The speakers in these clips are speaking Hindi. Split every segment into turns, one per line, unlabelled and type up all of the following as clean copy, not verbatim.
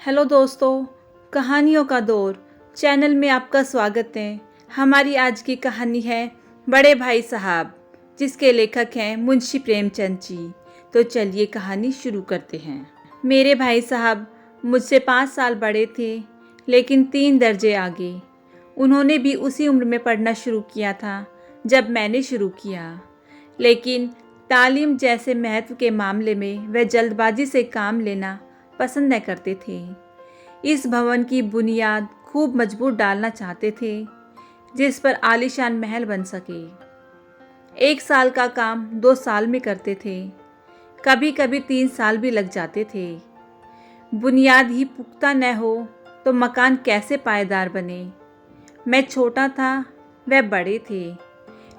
हेलो दोस्तों, कहानियों का दौर चैनल में आपका स्वागत है। हमारी आज की कहानी है बड़े भाई साहब, जिसके लेखक हैं मुंशी प्रेमचंद जी। तो चलिए कहानी शुरू करते हैं। मेरे भाई साहब मुझसे 5 साल बड़े थे, लेकिन 3 दर्जे आगे। उन्होंने भी उसी उम्र में पढ़ना शुरू किया था जब मैंने शुरू किया, लेकिन तालीम जैसे महत्व के मामले में वह जल्दबाजी से काम लेना पसंद न करते थे। इस भवन की बुनियाद खूब मजबूत डालना चाहते थे, जिस पर आलीशान महल बन सके। 1 साल का काम 2 साल में करते थे, कभी कभी 3 साल भी लग जाते थे। बुनियाद ही पुख्ता न हो तो मकान कैसे पायदार बने। मैं छोटा था, वह बड़े थे।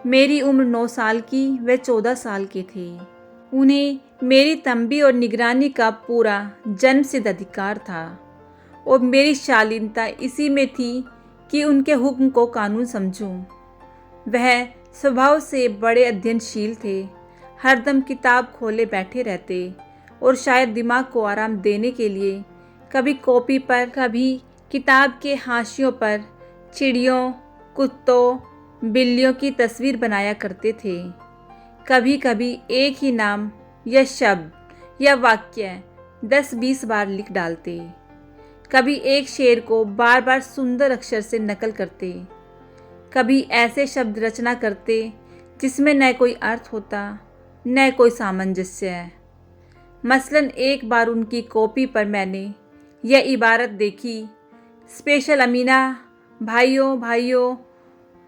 मेरी उम्र 9 साल की, वह 14 साल के थे। उन्हें मेरी तंबी और निगरानी का पूरा जन्मसिद्ध अधिकार था, और मेरी शालीनता इसी में थी कि उनके हुक्म को कानून समझूं। वह स्वभाव से बड़े अध्ययनशील थे, हरदम किताब खोले बैठे रहते, और शायद दिमाग को आराम देने के लिए कभी कॉपी पर, कभी किताब के हाशियों पर चिड़ियों, कुत्तों, बिल्लियों की तस्वीर बनाया करते थे। कभी कभी एक ही नाम या शब्द या वाक्य 10-20 बार लिख डालते। कभी एक शेर को बार बार सुंदर अक्षर से नकल करते। कभी ऐसे शब्द रचना करते जिसमें न कोई अर्थ होता, न कोई सामंजस्य। मसलन एक बार उनकी कॉपी पर मैंने यह इबारत देखी, स्पेशल अमीना, भाइयों भाइयों,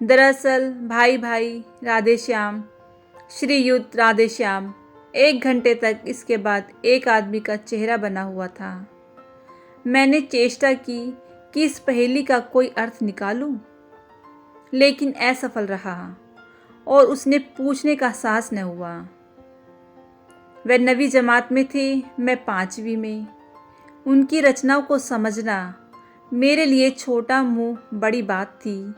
दरअसल भाई भाई, राधे श्याम, श्रीयुत राधे श्याम। 1 घंटे तक इसके बाद एक आदमी का चेहरा बना हुआ था। मैंने चेष्टा की कि इस पहेली का कोई अर्थ निकालूं, लेकिन असफल रहा, और उसने पूछने का साहस न हुआ। वह 9वीं जमात में थे, मैं 5वीं में। उनकी रचनाओं को समझना मेरे लिए छोटा मुंह बड़ी बात थी।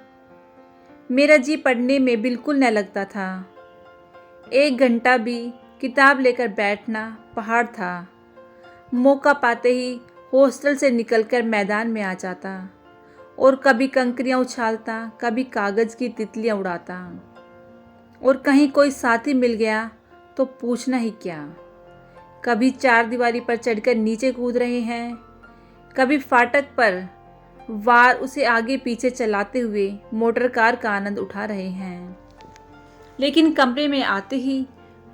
मेरा जी पढ़ने में बिल्कुल न लगता था। 1 घंटा भी किताब लेकर बैठना पहाड़ था। मौका पाते ही हॉस्टल से निकलकर मैदान में आ जाता, और कभी कंकरियाँ उछालता, कभी कागज़ की तितलियाँ उड़ाता। और कहीं कोई साथी मिल गया तो पूछना ही क्या। कभी 4 दीवारी पर चढ़कर नीचे कूद रहे हैं, कभी फाटक पर वार उसे आगे पीछे चलाते हुए मोटर कार का आनंद उठा रहे हैं। लेकिन कमरे में आते ही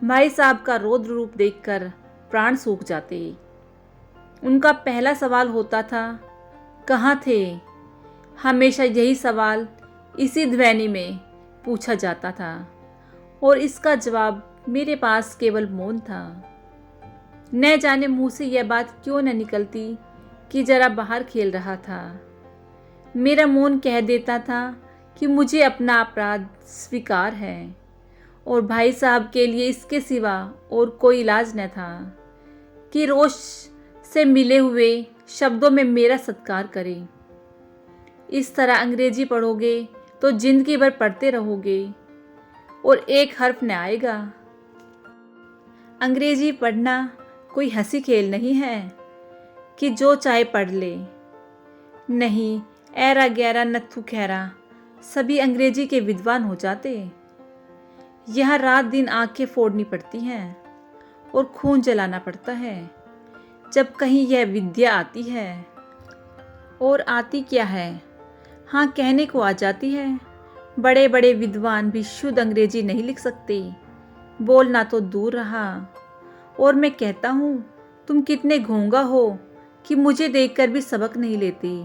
भाई साहब का रौद्र रूप देखकर प्राण सूख जाते। उनका पहला सवाल होता था, कहाँ थे? हमेशा यही सवाल इसी ध्वनि में पूछा जाता था, और इसका जवाब मेरे पास केवल मौन था। न जाने मुंह से यह बात क्यों न निकलती कि जरा बाहर खेल रहा था। मेरा मौन कह देता था कि मुझे अपना अपराध स्वीकार है, और भाई साहब के लिए इसके सिवा और कोई इलाज न था कि रोष से मिले हुए शब्दों में मेरा सत्कार करें। इस तरह अंग्रेजी पढ़ोगे तो जिंदगी भर पढ़ते रहोगे, और एक हर्फ न आएगा। अंग्रेजी पढ़ना कोई हंसी खेल नहीं है कि जो चाहे पढ़ ले। नहीं, ऐरा गैरा नत्थु खैरा सभी अंग्रेजी के विद्वान हो जाते। यहाँ रात दिन आंखें फोड़नी पड़ती हैं और खून जलाना पड़ता है जब कहीं यह विद्या आती है। और आती क्या है? हाँ, कहने को आ जाती है। बड़े बड़े विद्वान भी शुद्ध अंग्रेजी नहीं लिख सकते, बोलना तो दूर रहा। और मैं कहता हूँ, तुम कितने घोंगा हो कि मुझे देखकर भी सबक नहीं लेते।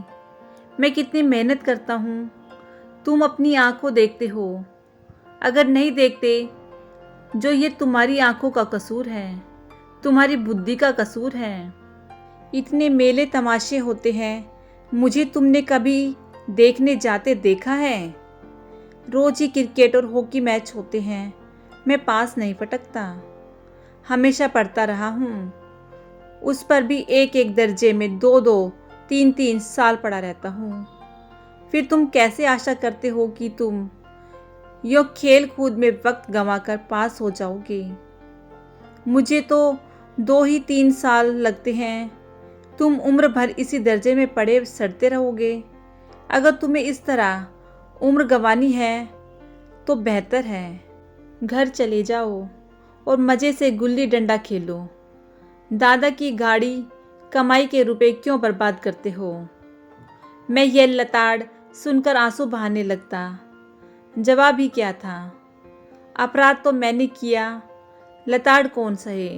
मैं कितनी मेहनत करता हूँ, तुम अपनी आंखों देखते हो। अगर नहीं देखते, जो ये तुम्हारी आंखों का कसूर है, तुम्हारी बुद्धि का कसूर है। इतने मेले तमाशे होते हैं, मुझे तुमने कभी देखने जाते देखा है? रोज ही क्रिकेट और हॉकी मैच होते हैं, मैं पास नहीं पटकता। हमेशा पढ़ता रहा हूँ, उस पर भी 1-1 दर्जे में 2-2, 3-3 साल पढ़ा रहता हूँ। फिर तुम कैसे आशा करते हो कि तुम यो खेल कूद में वक्त गंवाकर पास हो जाओगे? मुझे तो 2 ही 3 साल लगते हैं, तुम उम्र भर इसी दर्जे में पड़े सड़ते रहोगे। अगर तुम्हें इस तरह उम्र गंवानी है तो बेहतर है घर चले जाओ और मज़े से गुल्ली डंडा खेलो। दादा की गाड़ी कमाई के रुपए क्यों बर्बाद करते हो। मैं यह लताड़ सुनकर आंसू बहाने लगता। जवाब ही क्या था, अपराध तो मैंने किया, लताड़ कौन सहे।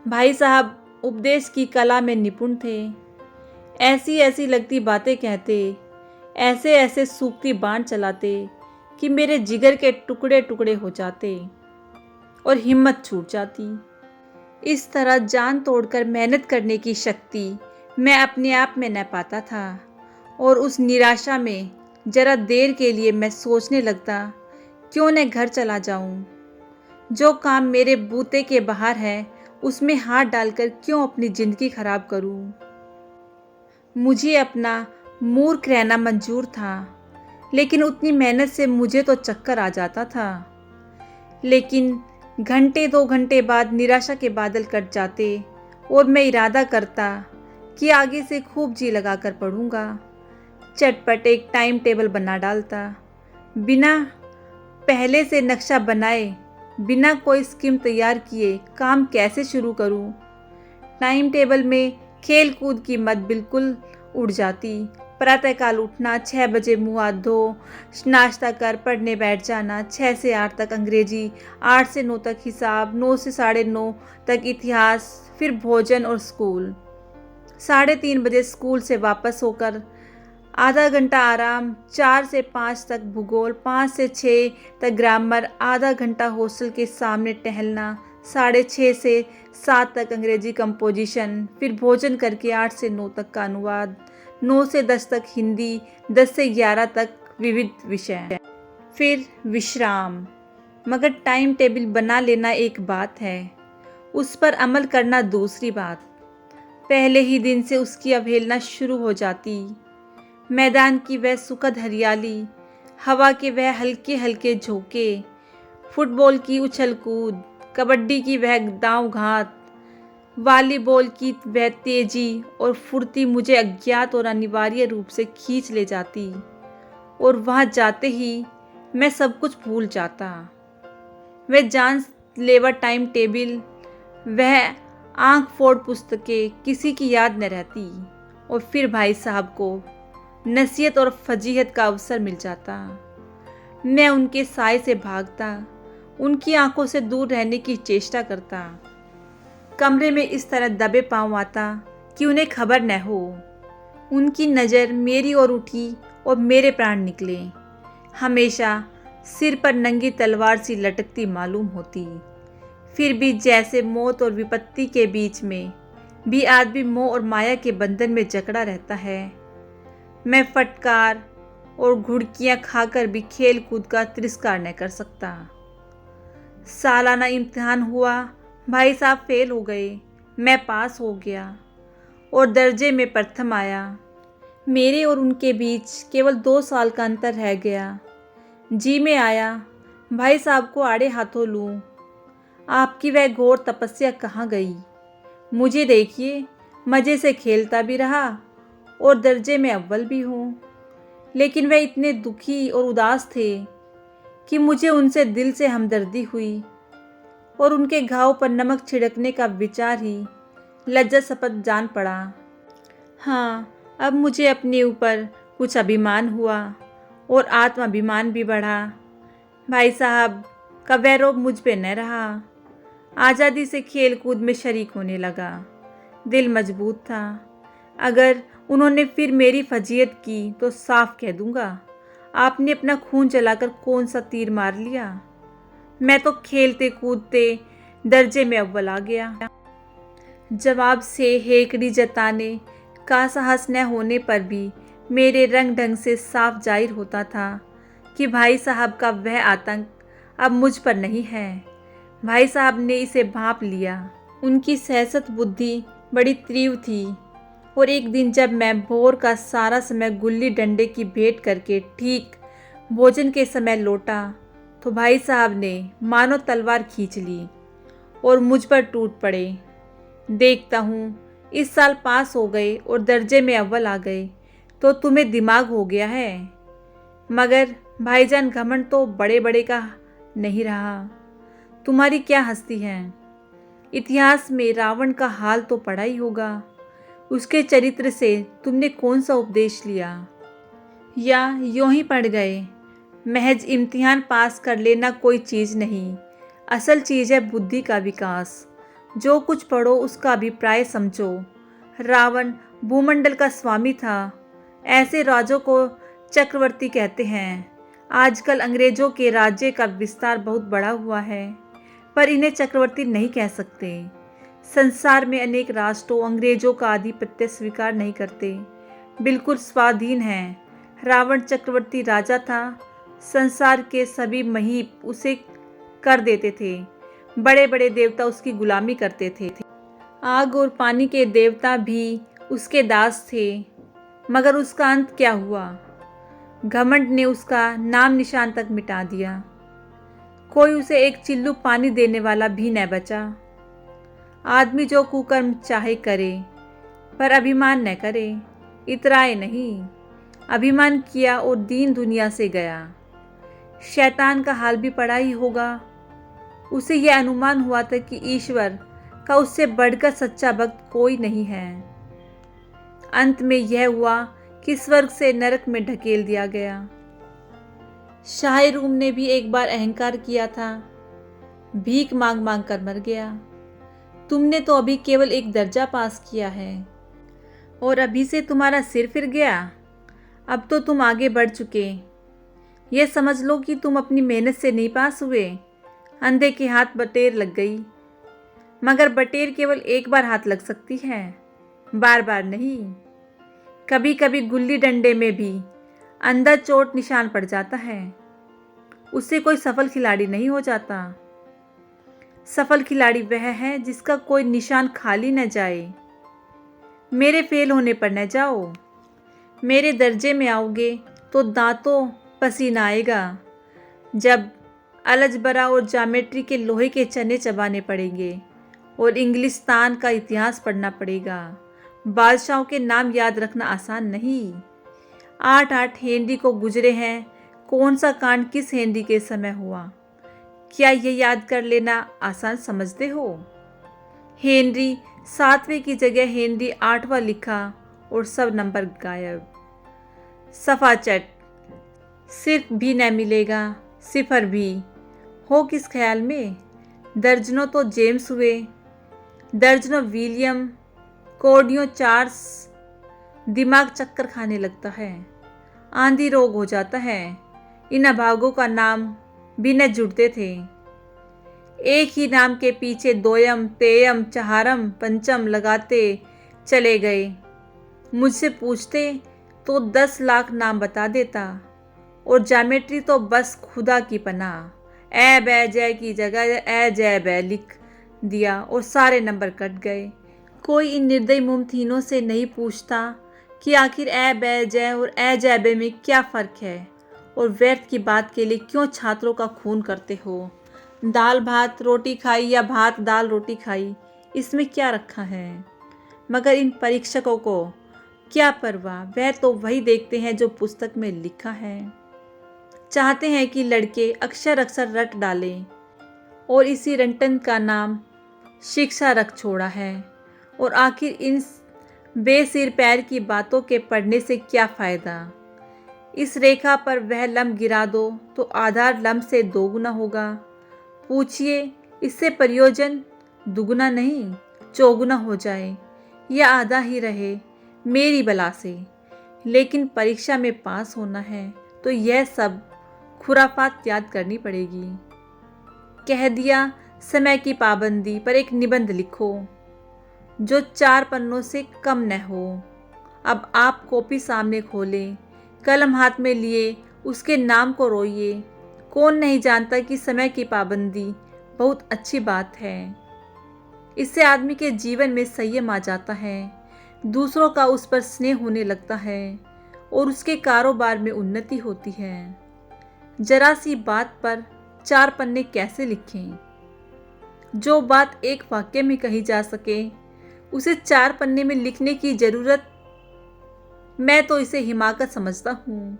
भाई साहब उपदेश की कला में निपुण थे। ऐसी ऐसी लगती बातें कहते, ऐसे ऐसे सूखती बाण चलाते कि मेरे जिगर के टुकड़े टुकड़े हो जाते और हिम्मत छूट जाती। इस तरह जान तोड़कर मेहनत करने की शक्ति मैं अपने आप में न पाता था और उस निराशा में जरा देर के लिए मैं सोचने लगता, क्यों न घर चला जाऊं। जो काम मेरे बूते के बाहर है उसमें हाथ डालकर क्यों अपनी ज़िंदगी खराब करूं। मुझे अपना मूर्ख रहना मंजूर था, लेकिन उतनी मेहनत से मुझे तो चक्कर आ जाता था। लेकिन घंटे 2 घंटे बाद निराशा के बादल कट जाते और मैं इरादा करता कि आगे से खूब जी लगाकर पढ़ूंगा। चटपट एक टाइम टेबल बना डालता, बिना पहले से नक्शा बनाए, बिना कोई स्कीम तैयार किए काम कैसे शुरू करूं। टाइम टेबल में खेल कूद की मत बिल्कुल उड़ जाती। प्रातःकाल उठना, 6 बजे मुँह हाथ धो, नाश्ता कर पढ़ने बैठ जाना, 6 से 8 तक अंग्रेजी, 8 से 9 तक हिसाब, 9 से 9:30 तक इतिहास, फिर भोजन और स्कूल। 3:30 बजे स्कूल से वापस होकर आधा घंटा आराम, 4 से 5 तक भूगोल, 5 से 6 तक ग्रामर, आधा घंटा हॉस्टल के सामने टहलना, 6:30 से 7 तक अंग्रेजी कंपोजिशन, फिर भोजन करके 8 से 9 तक का अनुवाद, 9 से 10 तक हिंदी, 10 से 11 तक विविध विषय, फिर विश्राम। मगर टाइम टेबल बना लेना एक बात है, उस पर अमल करना दूसरी बात। पहले ही दिन से उसकी अवहेलना शुरू हो जाती। मैदान की वह सुखद हरियाली, हवा के वह हल्के हल्के झोंके, फुटबॉल की उछल कूद, कबड्डी की वह दांव घात, वॉलीबॉल की वह तेजी और फुर्ती मुझे अज्ञात और अनिवार्य रूप से खींच ले जाती और वहाँ जाते ही मैं सब कुछ भूल जाता। वह जानलेवा टाइम टेबल, वह आंख फोड़ पुस्तकें किसी की याद न रहती और फिर भाई साहब को नसीहत और फजीहत का अवसर मिल जाता। मैं उनके साय से भागता, उनकी आंखों से दूर रहने की चेष्टा करता। कमरे में इस तरह दबे पांव आता कि उन्हें खबर न हो। उनकी नज़र मेरी ओर उठी और मेरे प्राण निकले। हमेशा सिर पर नंगी तलवार सी लटकती मालूम होती। फिर भी जैसे मौत और विपत्ति के बीच में भी आदमी मोह और माया के बंधन में जकड़ा रहता है। मैं फटकार और घुड़कियां खाकर भी खेल कूद का तिरस्कार न कर सकता। सालाना इम्तिहान हुआ, भाई साहब फेल हो गए, मैं पास हो गया और दर्जे में प्रथम आया। मेरे और उनके बीच केवल 2 साल का अंतर रह गया। जी में आया भाई साहब को आड़े हाथों लूं। आपकी वह घोर तपस्या कहाँ गई। मुझे देखिए, मज़े से खेलता भी रहा और दर्जे में अव्वल भी हूँ। लेकिन वह इतने दुखी और उदास थे कि मुझे उनसे दिल से हमदर्दी हुई और उनके घाव पर नमक छिड़कने का विचार ही लज्जास्पद जान पड़ा। हाँ, अब मुझे अपने ऊपर कुछ अभिमान हुआ और आत्माभिमान भी बढ़ा। भाई साहब का वह रोब मुझ पे न रहा। आज़ादी से खेल कूद में शरीक होने लगा। दिल मजबूत था। अगर उन्होंने फिर मेरी फजीयत की तो साफ कह दूंगा, आपने अपना खून जलाकर कौन सा तीर मार लिया। मैं तो खेलते कूदते दर्जे में अव्वल आ गया। जवाब से हेकड़ी जताने का साहस न होने पर भी मेरे रंग ढंग से साफ जाहिर होता था कि भाई साहब का वह आतंक अब मुझ पर नहीं है। भाई साहब ने इसे भांप लिया। उनकी सहसत बुद्धि बड़ी तीव्र थी और एक दिन जब मैं भोर का सारा समय गुल्ली डंडे की भेंट करके ठीक भोजन के समय लौटा तो भाई साहब ने मानो तलवार खींच ली और मुझ पर टूट पड़े। देखता हूँ इस साल पास हो गए और दर्जे में अव्वल आ गए तो तुम्हें दिमाग हो गया है। मगर भाईजान घमंड तो बड़े बड़े का नहीं रहा। तुम्हारी क्या हस्ती है। इतिहास में रावण का हाल तो पढ़ा ही होगा। उसके चरित्र से तुमने कौन सा उपदेश लिया, या यूं ही पढ़ गए। महज इम्तिहान पास कर लेना कोई चीज़ नहीं, असल चीज़ है बुद्धि का विकास। जो कुछ पढ़ो उसका अभिप्राय समझो। रावण भूमंडल का स्वामी था। ऐसे राजों को चक्रवर्ती कहते हैं। आजकल अंग्रेजों के राज्य का विस्तार बहुत बड़ा हुआ है, पर इन्हें चक्रवर्ती नहीं कह सकते। संसार में अनेक राष्ट्रों अंग्रेजों का आधिपत्य स्वीकार नहीं करते, बिल्कुल स्वाधीन हैं। रावण चक्रवर्ती राजा था। संसार के सभी महीप उसे कर देते थे। बड़े बड़े देवता उसकी गुलामी करते थे। आग और पानी के देवता भी उसके दास थे। मगर उसका अंत क्या हुआ। घमंड ने उसका नाम निशान तक मिटा दिया। कोई उसे एक चिल्लू पानी देने वाला भी न बचा। आदमी जो कुकर्म चाहे करे, पर अभिमान न करे, इतराए नहीं। अभिमान किया और दीन दुनिया से गया। शैतान का हाल भी पड़ा ही होगा। उसे यह अनुमान हुआ था कि ईश्वर का उससे बढ़कर सच्चा भक्त कोई नहीं है। अंत में यह हुआ कि स्वर्ग से नरक में ढकेल दिया गया। शाह रूम ने भी एक बार अहंकार किया था, भीख मांग मांग कर मर गया। तुमने तो अभी केवल एक दर्जा पास किया है और अभी से तुम्हारा सिर फिर गया। अब तो तुम आगे बढ़ चुके। यह समझ लो कि तुम अपनी मेहनत से नहीं पास हुए। अंधे के हाथ बटेर लग गई। मगर बटेर केवल एक बार हाथ लग सकती है, बार बार नहीं। कभी कभी गुल्ली डंडे में भी अंधा चोट निशान पड़ जाता है, उससे कोई सफल खिलाड़ी नहीं हो जाता। सफल खिलाड़ी वह है जिसका कोई निशान खाली न जाए। मेरे फेल होने पर न जाओ। मेरे दर्जे में आओगे तो दांतों पसीना आएगा। जब अलजबरा और ज्योमेट्री के लोहे के चने चबाने पड़ेंगे और इंग्लिस्तान का इतिहास पढ़ना पड़ेगा। बादशाहों के नाम याद रखना आसान नहीं। 8-8 हेनरी को गुजरे हैं। कौन सा कांड किस हेनरी के समय हुआ, क्या ये याद कर लेना आसान समझते हो। हेनरी 7वें की जगह हेनरी 8वां लिखा और सब नंबर गायब। सफाचट, सिर्फ भी न मिलेगा, सिफर भी हो किस ख्याल में। दर्जनों तो जेम्स हुए, दर्जनों विलियम, कोडियों चार्ल्स। दिमाग चक्कर खाने लगता है, आंधी रोग हो जाता है। इन अभागों का नाम भी न जुड़ते थे। एक ही नाम के पीछे दोयम, तेयम, चहारम, पंचम लगाते चले गए। मुझसे पूछते तो 10 लाख नाम बता देता। और ज्योमेट्री तो बस खुदा की पनाह। ए बै जय की जगह ए जय बै लिख दिया और सारे नंबर कट गए। कोई इन निर्दयी मुमथिनों से नहीं पूछता कि आखिर ए बै जय और ए जय बै में क्या फ़र्क है, और व्यर्थ की बात के लिए क्यों छात्रों का खून करते हो। दाल भात रोटी खाई या भात दाल रोटी खाई, इसमें क्या रखा है। मगर इन परीक्षकों को क्या परवाह, वह तो वही देखते हैं जो पुस्तक में लिखा है। चाहते हैं कि लड़के अक्षर अक्षर रट डालें, और इसी रटन का नाम शिक्षा रख छोड़ा है। और आखिर इन बेसिर पैर की बातों के पढ़ने से क्या फ़ायदा। इस रेखा पर वह लम्ब गिरा दो तो आधार लम्ब से दोगुना होगा। पूछिए इससे प्रयोजन दुगुना नहीं चौगुना हो जाए, या आधा ही रहे मेरी बला से। लेकिन परीक्षा में पास होना है तो यह सब खुराफात याद करनी पड़ेगी। कह दिया समय की पाबंदी पर एक निबंध लिखो जो 4 पन्नों से कम न हो। अब आप कॉपी सामने खोलें, कलम हाथ में लिए उसके नाम को रोइए। कौन नहीं जानता कि समय की पाबंदी बहुत अच्छी बात है। इससे आदमी के जीवन में संयम आ जाता है, दूसरों का उस पर स्नेह होने लगता है और उसके कारोबार में उन्नति होती है। जरा सी बात पर 4 पन्ने कैसे लिखें। जो बात एक वाक्य में कही जा सके उसे 4 पन्ने में लिखने की ज़रूरत? मैं तो इसे हिमाकत समझता हूँ।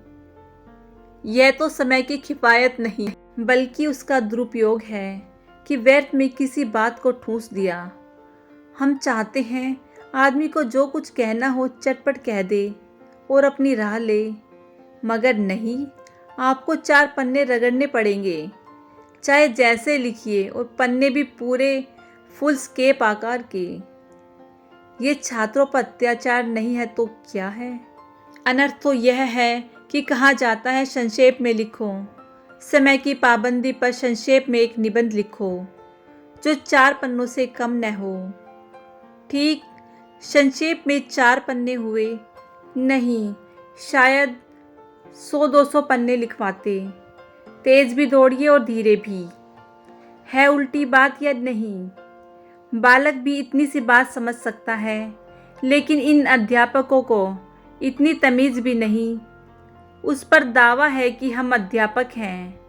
यह तो समय की किफ़ायत नहीं बल्कि उसका दुरुपयोग है कि व्यर्थ में किसी बात को ठूंस दिया। हम चाहते हैं आदमी को जो कुछ कहना हो चटपट कह दे और अपनी राह ले, मगर नहीं, आपको 4 पन्ने रगड़ने पड़ेंगे, चाहे जैसे लिखिए, और पन्ने भी पूरे फुल स्केप आकार के। ये छात्रों पर अत्याचार नहीं है तो क्या है? अनर्थ तो यह है कि कहा जाता है संक्षेप में लिखो। समय की पाबंदी पर संक्षेप में एक निबंध लिखो जो 4 पन्नों से कम न हो। ठीक संक्षेप में 4 पन्ने हुए, नहीं शायद 100-200 पन्ने लिखवाते। तेज भी दौड़िए और धीरे भी। है उल्टी बात या नहीं? बालक भी इतनी सी बात समझ सकता है, लेकिन इन अध्यापकों को इतनी तमीज़ भी नहीं। उस पर दावा है कि हम अध्यापक हैं।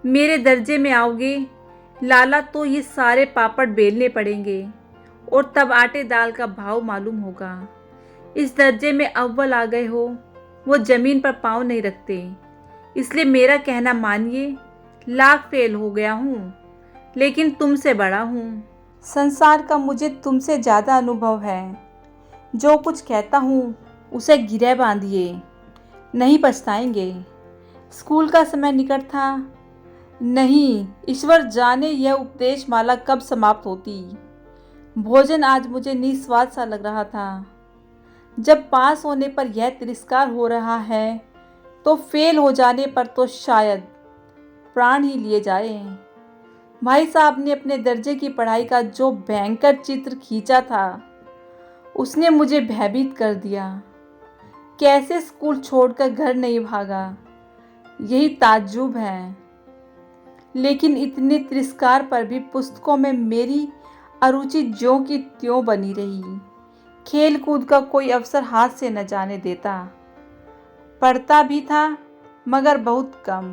मेरे दर्जे में आओगे लाला तो ये सारे पापड़ बेलने पड़ेंगे और तब आटे दाल का भाव मालूम होगा। इस दर्जे में अव्वल आ गए हो, वो ज़मीन पर पाँव नहीं रखते। इसलिए मेरा कहना मानिए, लाख फेल हो गया हूँ, लेकिन तुमसे बड़ा हूँ। संसार का मुझे तुमसे ज़्यादा अनुभव है। जो कुछ कहता हूँ उसे गिरह बांधिए, नहीं पछताएंगे। स्कूल का समय निकट था। नहीं, ईश्वर जाने यह उपदेश माला कब समाप्त होती। भोजन आज मुझे निस्वाद सा लग रहा था। जब पास होने पर यह तिरस्कार हो रहा है, तो फेल हो जाने पर तो शायद प्राण ही लिए जाए। भाई साहब ने अपने दर्जे की पढ़ाई का जो भयंकर चित्र खींचा था, उसने मुझे भयभीत कर दिया। कैसे स्कूल छोड़कर घर नहीं भागा, यही ताज्जुब है। लेकिन इतने तिरस्कार पर भी पुस्तकों में मेरी अरुचि ज्यों की त्यों बनी रही। खेल कूद का कोई अवसर हाथ से न जाने देता। पढ़ता भी था मगर बहुत कम,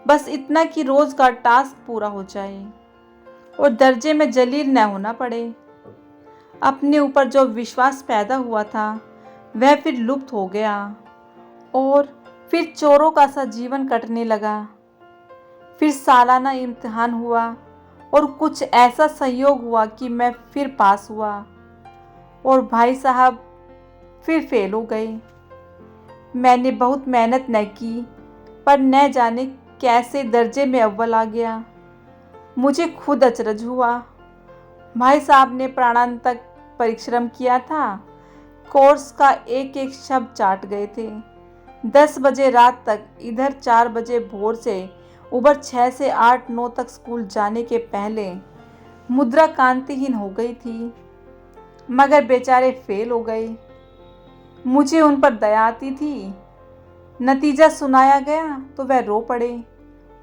बस इतना कि रोज़ का टास्क पूरा हो जाए और दर्जे में जलील न होना पड़े। अपने ऊपर जो विश्वास पैदा हुआ था वह फिर लुप्त हो गया और फिर चोरों का सा जीवन कटने लगा। फिर सालाना इम्तिहान हुआ और कुछ ऐसा संयोग हुआ कि मैं फिर पास हुआ और भाई साहब फिर फेल हो गए। मैंने बहुत मेहनत न की, पर न जाने कैसे दर्जे में अव्वल आ गया। मुझे खुद अचरज हुआ। भाई साहब ने प्राणांतक परिश्रम किया था। कोर्स का एक एक शब्द चाट गए थे। 10 बजे रात तक इधर, 4 बजे भोर से उबर 6 से 8-9 तक स्कूल जाने के पहले मुद्रा कांतिहीन हो गई थी, मगर बेचारे फेल हो गए। मुझे उन पर दया आती थी। नतीजा सुनाया गया तो वह रो पड़े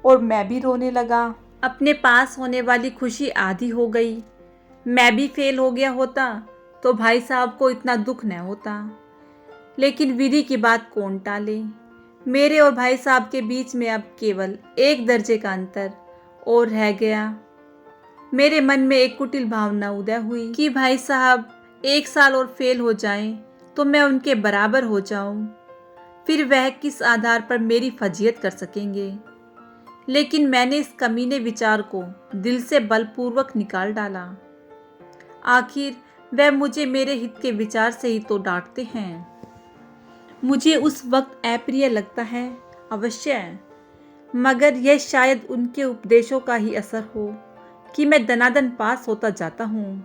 और मैं भी रोने लगा। अपने पास होने वाली खुशी आधी हो गई। मैं भी फेल हो गया होता तो भाई साहब को इतना दुख न होता। लेकिन विधि की बात कौन टाले। मेरे और भाई साहब के बीच में अब केवल 1 दर्जे का अंतर और रह गया। मेरे मन में एक कुटिल भावना उदय हुई कि भाई साहब 1 साल और फेल हो जाएं तो मैं उनके बराबर हो जाऊं। फिर वह किस आधार पर मेरी फजीयत कर सकेंगे। लेकिन मैंने इस कमीने विचार को दिल से बलपूर्वक निकाल डाला। आखिर वह मुझे मेरे हित के विचार से ही तो डांटते हैं। मुझे उस वक्त अप्रिय लगता है अवश्य, मगर यह शायद उनके उपदेशों का ही असर हो कि मैं दनादन पास होता जाता हूँ,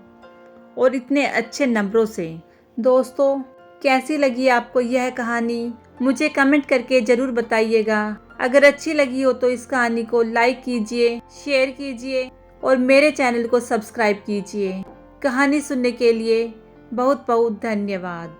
और इतने अच्छे नंबरों से। दोस्तों, कैसी लगी आपको यह कहानी? मुझे कमेंट करके ज़रूर बताइएगा। अगर अच्छी लगी हो तो इस कहानी को लाइक कीजिए, शेयर कीजिए और मेरे चैनल को सब्सक्राइब कीजिए। कहानी सुनने के लिए बहुत बहुत धन्यवाद।